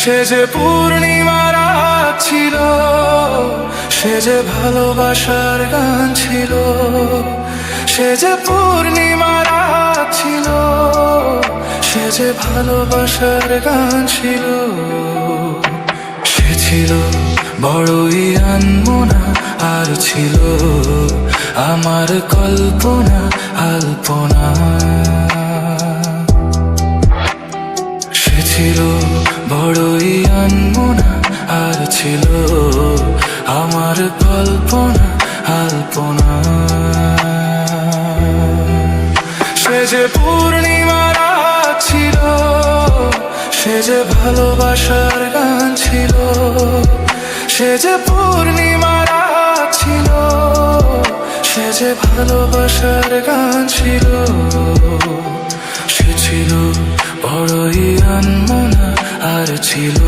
সে যে পূর্ণিমার রাত ছিল, সে যে ভালোবাসার গান ছিল। সে যে পূর্ণিমার রাত ছিল, সে যে ভালোবাসার গান ছিল। সে ছিল বড়ই আনমনা, আর ছিল আমার কল্পনা আলপনা। সে ছিল বড়ই আনমনা, আর ছিল আমার কল্পনা আলপনা। সে যে পূর্ণিমার রাত ছিল, সে যে ভালোবাসার গান ছিল। সে যে পূর্ণিমার রাত ছিল, সে যে ভালোবাসার গান ছিল। সে ছিল বড়ই আনমনা, আর ছিল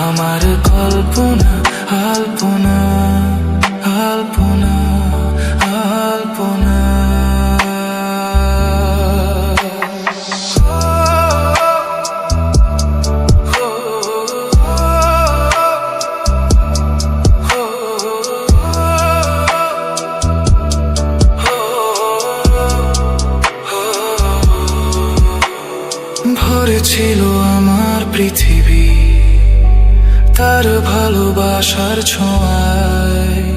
আমার কল্পনা আলপনা আলপনা আলপনা। ভরে ছিল আমার পৃথিবী তার ভালোবাসার ছোঁয়ায়।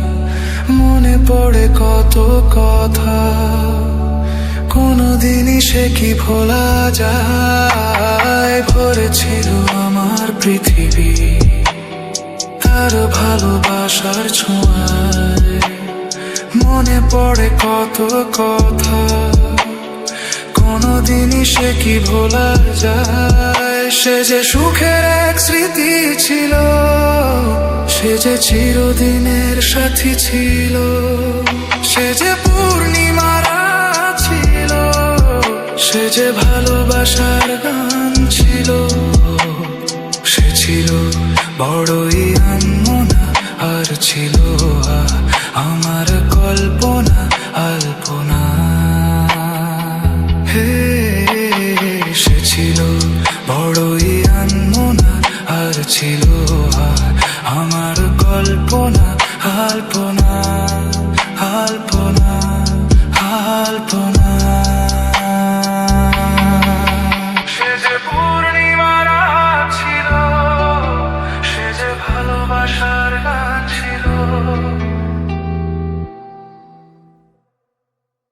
মনে পড়ে কত কথা, কোনদিনই সে কি ভোলা যায়। ভরে ছিল আমার পৃথিবী তার ভালোবাসার ছোঁয়ায়। মনে পড়ে কত কথা, কোনদিনই সে কি ভোলা যায়। সে যে সুখের এক স্মৃতি ছিল, সে যে চিরদিনের সাথী ছিল। সে যে পূর্ণিমার রাত ছিল, সে যে ভালোবাসার গান ছিল। সে ছিল বড়ই আনমনা, আর ছিল আমার কল্পনা আলপনা। সে ছিল বড়ই আনমনা, আর ছিল আমার কল্পনা আলপনা আলপনা আলপনা।